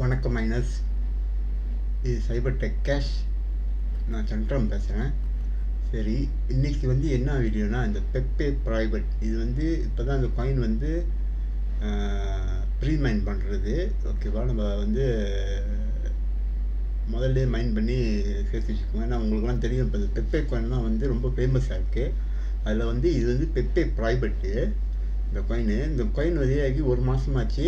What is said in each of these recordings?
வணக்கம் மைனஸ். இது சைபர் tech cash. நான் சந்திரன் பேசுகிறேன். சரி, இன்றைக்கி என்ன வீடியோனா, இந்த பெப்பே ப்ரைவேட் இது இப்போ தான் அந்த காயின் ப்ரீ மைன் பண்ணுறது. ஓகேவா, நம்ம முதல்ல மைன் பண்ணி சேர்த்து வச்சுக்கோங்க. ஏன்னா உங்களுக்குலாம் தெரியும், இப்போ இந்த பெப்பே காயின்லாம் ரொம்ப ஃபேமஸாக இருக்குது. அதில் இது பெப்பே ப்ரைவேட்டு. இந்த காயின் வெளியாகி ஒரு மாதமாச்சு.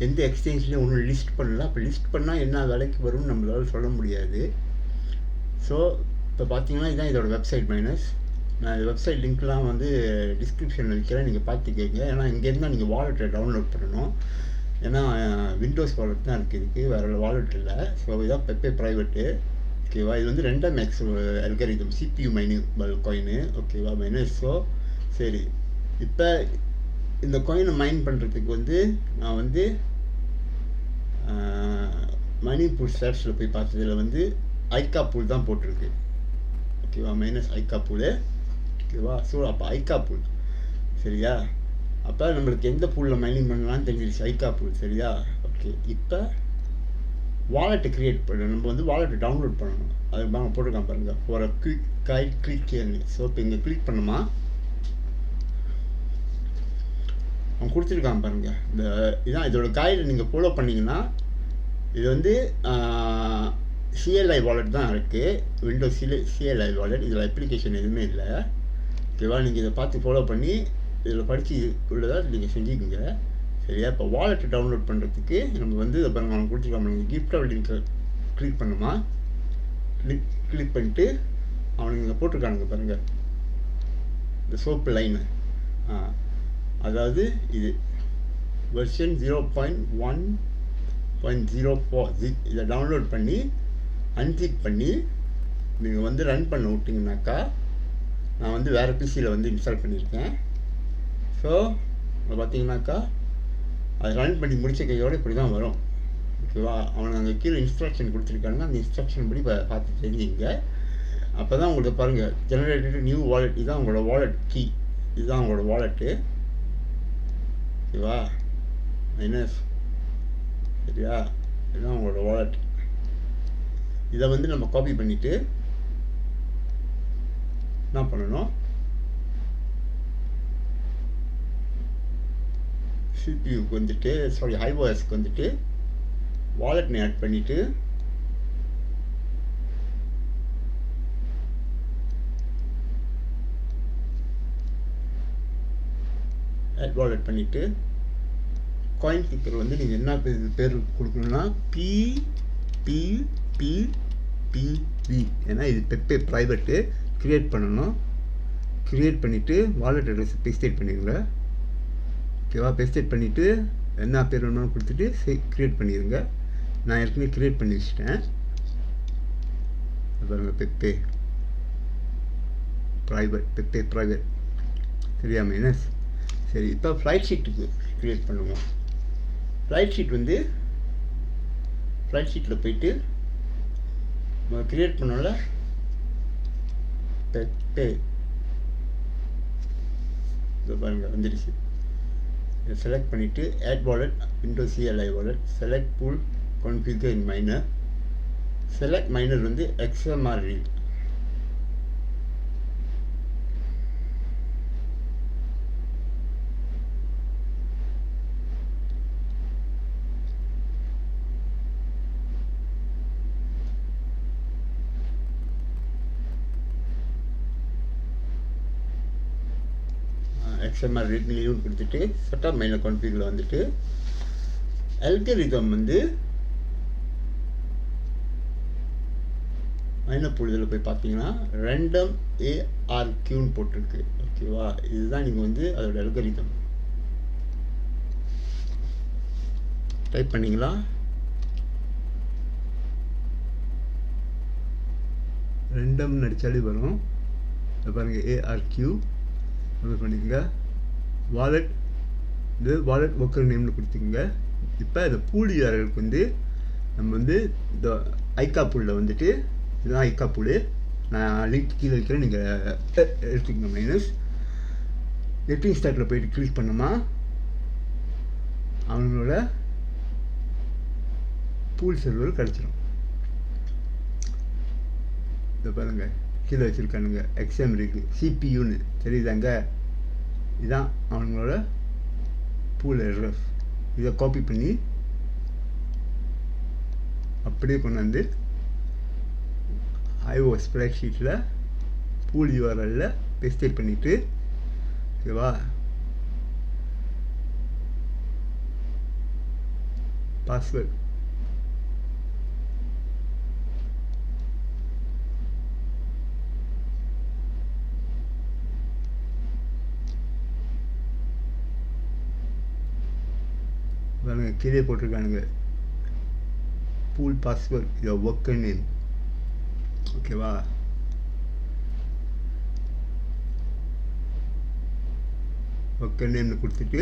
எந்த எக்ஸ்சேஞ்ச்லேயும் ஒன்றும் லிஸ்ட் பண்ணல. அப்போ லிஸ்ட் பண்ணால் என்ன விலைக்கு வரும்னு நம்மளால் சொல்ல முடியாது. ஸோ இப்போ பார்த்தீங்கன்னா இதுதான் இதோட வெப்சைட் மைனஸ். நான் இந்த வெப்சைட் லிங்க்லாம் டிஸ்கிரிப்ஷனில் வைக்கிறேன், நீங்கள் பார்த்துக்கோங்க. ஏன்னா இங்கேருந்து தான் நீங்கள் வாலெட்டை டவுன்லோட் பண்ணணும். ஏன்னா விண்டோஸ் வாலெட் தான் இருக்குது, இதுக்கு வேறு வாலெட் இல்லை. ஸோ இதுதான் பெப்பே ப்ரைவேட்டு. ஓகேவா, இது 2x algorithm CPU mining coin. ஓகேவா மைனஸ். ஸோ சரி, இப்போ இந்த காயினை மைன் பண்ணுறதுக்கு நான் மைனிங் பூல் ஸ்டாட்ஸில் போய் பார்த்ததில் ஐக்கா பூல் தான் போட்டிருக்கு. ஓகேவா மைனஸ், ஐக்கா பூல். ஓகேவா, ஸோ அப்போ ஐக்கா பூல் சரியா. அப்போ நம்மளுக்கு எந்த பூலில் மைனிங் பண்ணலான்னு தெரிஞ்சிருச்சு, ஐக்கா பூல் சரியா. ஓகே, இப்போ வாலெட்டை க்ரியேட் பண்ணணும். நம்ம வாலெட்டை டவுன்லோட் பண்ணணும். அது போட்டிருக்கான் பாருங்கள், ஒரு கிளிக். ஸோ இப்போ இங்கே கிளிக் பண்ணுமா, அவன் கொடுத்துருக்கான் பாருங்கள். இதான் இதோட கைடை நீங்கள் ஃபாலோ பண்ணிங்கன்னா இது CLI வாலெட் தான் இருக்குது. Windows CLI wallet. இதில் அப்ளிகேஷன் எதுவுமே இல்லை. ஓகேவா, நீங்கள் இதை பார்த்து ஃபாலோ பண்ணி இதில் படித்து உள்ளதாக நீங்கள் செஞ்சுக்கோங்க சரியா. இப்போ வாலெட்டை டவுன்லோட் பண்ணுறதுக்கு நம்ம இதை பாருங்கள், அவன் கொடுத்துருக்கான் கிஃப்ட் லிங்க்கை கிளிக் பண்ணுமா. கிளிக் பண்ணிட்டு அவனுக்கு இங்கே போட்டிருக்கானுங்க பாருங்கள், இந்த சோப்பு லைனு. அதாவது இது வெர்ஷன் 0.1.04. இதை டவுன்லோட் பண்ணி அன்சிப் பண்ணி நீங்கள் ரன் பண்ண விட்டிங்கனாக்கா, நான் வேறு பிசியில் இன்ஸ்டால் பண்ணியிருக்கேன். ஸோ பார்த்தீங்கன்னாக்கா அது ரன் பண்ணி முடித்த கையோடு இப்படி தான் வரும். ஓகேவா, அவனுக்கு அங்கே கீழே இன்ஸ்ட்ரக்ஷன் கொடுத்துருக்காங்க. அந்த இன்ஸ்ட்ரக்ஷன் படி பார்த்து தெரிஞ்சுங்க. அப்போ தான் உங்களுக்கு பாருங்கள், ஜெனரேட்டட் நியூ வாலெட். இதுதான் உங்களோட வாலெட் கீ. இதுதான் உங்களோட வாலெட்டு. ஓகேவா மைனஸ் சரியா. இதுதான் உங்களோட வாலெட். இதை நம்ம காப்பி பண்ணிவிட்டு என்ன பண்ணணும், சிபியூக்கு சாரி iOSக்கு வாலெட்னு ஆட் பண்ணிவிட்டு ஆட் வாலெட் பண்ணிவிட்டு காயின் கிக்கர் நீங்கள் என்ன பேர் கொடுக்கணும்னா PPPPB. ஏன்னா இது பெப்பே ப்ரைவேட்டு. க்ரியேட் பண்ணணும். க்ரியேட் பண்ணிவிட்டு வாலெட் அட்ரஸ் பேஸ்டேட் பண்ணிடுங்க. ஓகேவா, பேஸ்டேட் பண்ணிவிட்டு என்ன பேர் வேணும்னு கொடுத்துட்டு க்ரியேட் பண்ணிடுங்க. நான் ஏற்கனவே க்ரியேட் பண்ணி வச்சுட்டேன் பாருங்கள், பெப்பே ப்ரைவேட் சரியா மைனஸ். சரி, இப்போ ஃப்ளைட் ஷீட்டுக்கு க்ரியேட் பண்ணுவோம். ஃப்ளைட் ஷீட்டில் போயிட்டு நம்ம க்ரியேட் பண்ணோம்ல பெப்பே, இதை பாருங்கள் வந்துடுச்சு. இதை செலக்ட் பண்ணிவிட்டு add wallet, Windows CLI wallet, select pool, configure in miner. Select miner XMR ரீட். XMR ரீட்லையும் கொடுத்துட்டு செட்டப் மைனர் கான்ஃபிகில் அல்காரிதம் மைனர் பூல். இதில் போய் பார்த்தீங்கன்னா ரேண்டம் ARQன்னு போட்டிருக்கு. ஓகேவா, இதுதான் நீங்கள் அதோட அல்காரிதம் டைப் பண்ணிங்களா. ரெண்டம்னு அடித்தாலே வரும். இதை பாருங்கள், ARQ பண்ணிக்கோங்க. வாலெட் வாலெட் ஒர்க்கர் நேம்னு கொடுத்துக்கோங்க. இப்போ இந்த பூல் URLக்கு நம்ம இந்த ஐக்கா பூலில் இதுதான் ஐக்கா பூல். நான் லிங்க் கீழே வைக்கிறேன், நீங்கள் எடுத்துக்கோங்க மைனஸ். நெட்டிங் ஸ்டார்ட்டில் போயிட்டு கிளிக் பண்ணுமா, அவங்களோட பூல் சர்வர் கிடச்சிரும். இதை பாருங்கள், கீழே வச்சுருக்கானுங்க எக்ஸாம் இருக்குது சிபியூன்னு தெரியுதாங்க. இதுதான் அவங்களோட பூல் அட்ரஸ். இதை காப்பி பண்ணி அப்படியே கொண்டாந்து ஐஓ ஸ்ப்ரெட்ஷீட்டில் பூல் யூஆர்எல்லில் பேஸ்ட் பண்ணிவிட்டு, ஓகேவா, பாஸ்வேர்ட் பாருங்க கீழே போட்டிருக்கானுங்க pool password your worker name. ஓகேவா, ஒர்க்கர் நேம்னு கொடுத்துட்டு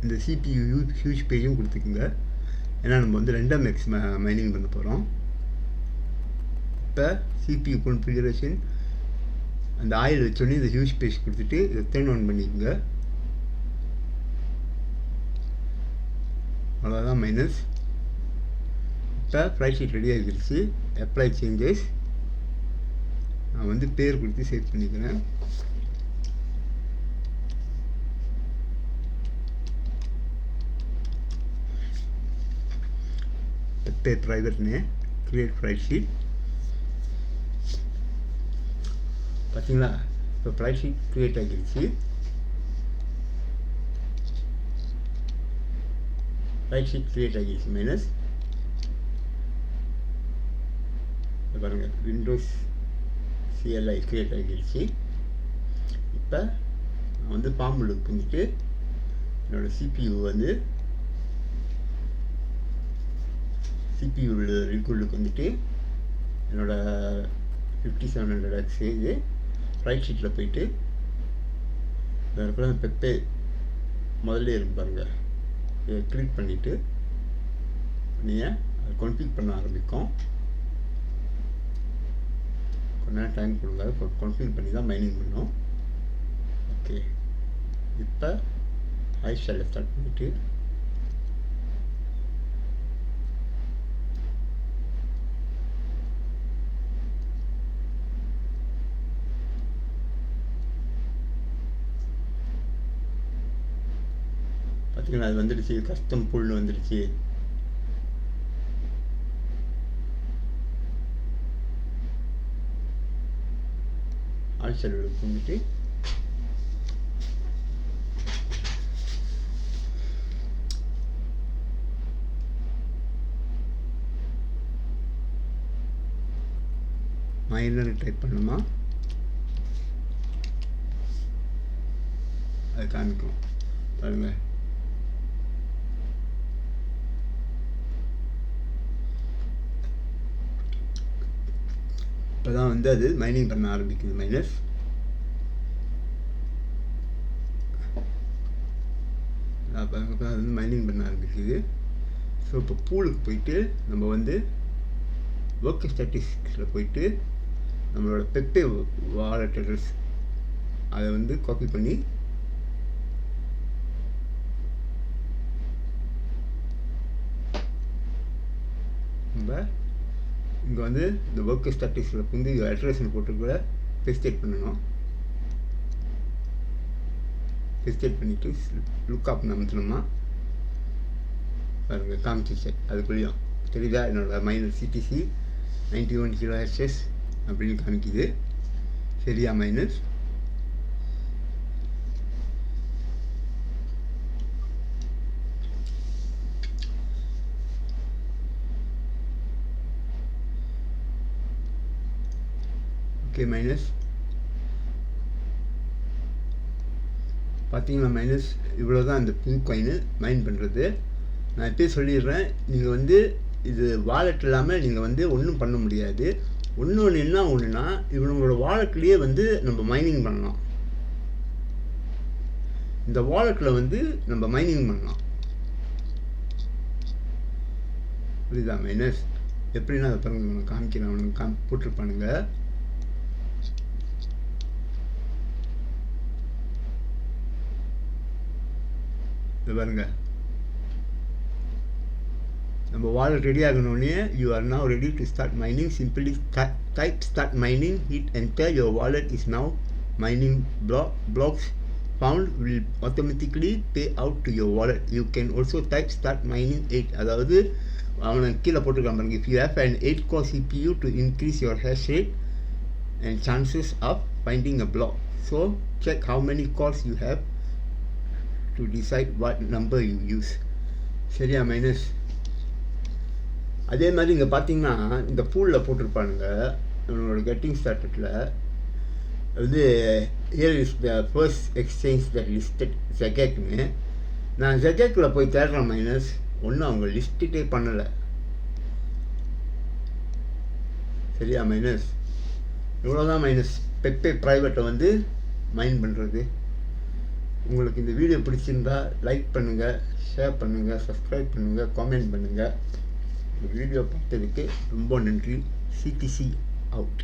இந்த சிபியூ ஹியூஜ் பேஜும் கொடுத்துக்குங்க. ஏன்னா நம்ம வந்து 2 MX மைனிங் பண்ண போகிறோம். இப்போ சிபியூ கான்ஃபிகரேஷன் அந்த ஆயில் வச்சோடனே இந்த ஹியூஜ் பேஜ் கொடுத்துட்டு இதை டர்ன் ஆன் பண்ணிக்கோங்க. அவ்வளோதான் மைனஸ். இப்போ ப்ரைஸ் ஷீட் ரெடி ஆகிடுச்சு. அப்ளை சேஞ்சஸ் நான் வந்து பேர் கொடுத்து சேவ் பண்ணிக்கிறேன். Private name, create price sheet. பார்த்தீங்களா, இப்போ ப்ரைஸ் ஷீட் க்ரியேட் ஆகிடுச்சு. ப்ரைஸ் ஷீட் க்ரியேட் ஆகிடுச்சு மைனஸ். பாருங்கள் விண்டோஸ் சிஎல்ஐ க்ரியேட் ஆகிடுச்சு. இப்போ நான் வந்து பாம்புலுக்கு வந்துட்டு என்னோடய சிபியூ வந்து சிபியூ ரிகுலுக்கு வந்துட்டு என்னோடய 5700 இது ரைட் ஷீட்டில் போயிட்டு அதுக்கப்புறம் பெப்பே முதல்ல இருக்கு பாருங்கள், இதை கிளிக் பண்ணிவிட்டு நீங்கள் அதை கான்ஃபிக் பண்ண ஆரம்பிக்கும். கொஞ்ச நேரம் டைம் கொடுங்க, கான்ஃபிக் பண்ணி தான் மைனிங் பண்ணோம். ஓகே, இப்போ ஐஷால ஸ்டார்ட் பண்ணிவிட்டு பார்த்தீங்கன்னா அது வந்துடுச்சு, கஸ்டம் புல்னு வந்துடுச்சு. ஆல்சலுக்கு வந்துட்டு மைனர் டைப் பண்ணுமா, அது காமிக்கும் பாருங்கள். இப்போ தான் வந்து அது மைனிங் பண்ண ஆரம்பிக்குது மைனஸ். அது வந்து மைனிங் பண்ண ஆரம்பிக்குது. ஸோ இப்போ பூலுக்கு போயிட்டு நம்ம வந்து ஒர்க் ஸ்டாட்டிஸ்டிக்ஸில் போயிட்டு நம்மளோட பெப்பே வாலெட் அட்ரஸ் அதை வந்து காப்பி பண்ணி நம்ம இங்கே வந்து இந்த ஒர்க் ஸ்டாட்டிஸ்டிக்ஸில் வந்து அட்ரஸ்ன்னு போட்டு பேஸ்ட் பண்ணணும். பேஸ்ட் பண்ணிவிட்டு லுக் அப் அமுத்தினோம்னா பாருங்கள் காமிச்சிச்சு. அதுக்குள்ளேயும் தெரியுதா என்னோடய மைனர் சிடிசி 91 kHz அப்படின்னு காமிக்குது. சரியா மைனஸ். Okay minus. பார்த்தீங்களா மைனஸ், இவ்வளோ தான் இந்த பிங்க் காயின் மைன் பண்ணுறது. நான் இப்போயே சொல்லிடுறேன், நீங்கள் வந்து இது வாலெட் இல்லாமல் நீங்கள் வந்து ஒன்றும் பண்ண முடியாது. ஒன்று என்ன ஒன்றுனா இவங்களோட வாலெட்லேயே வந்து நம்ம மைனிங் பண்ணலாம். இந்த வாலெட்டில் வந்து நம்ம மைனிங் பண்ணலாம். புரியுதா மைனஸ்? எப்படின்னா அதை பாருங்க காமிக்கிறேன், அவனுக்கு போட்டிருப்பானுங்க. இது பாருங்க, நம்ம வாலெட் ரெடி ஆகணுன்னே you are now ready to start mining. Simply type start mining, hit enter. Your wallet is now mining. Blocks found will automatically pay out to your wallet. You can also type start mining 8. அதாவது அவனை கீழே போட்டுருக்கான் பாருங்க. If you have an 8-core CPU to increase your hash rate and chances of finding a block. So check how many cores you have to decide what number you use. சரியா minus? அதே மாதிரி இங்கே பார்த்தீங்கன்னா இந்த பூலில் போட்டிருப்பானுங்க நம்மளோட getting ஸ்டார்டடில் வந்து here is the first exchange that listed ஜெகேக்னு. நான் ஜெகேக்கில் போய் தேடுறேன் மைனஸ், ஒன்றும் அவங்க லிஸ்ட்டே பண்ணலை. சரியா மைனஸ்? இவ்வளோதான் மைனஸ் பெப்பே ப்ரைவேட்டை வந்து மைன் பண்ணுறது. உங்களுக்கு இந்த வீடியோ பிடிச்சிருந்தா லைக் பண்ணுங்கள், ஷேர் பண்ணுங்கள், சப்ஸ்கிரைப் பண்ணுங்கள், காமெண்ட் பண்ணுங்கள். இந்த வீடியோ பார்த்ததுக்கு ரொம்ப நன்றி. CTC out.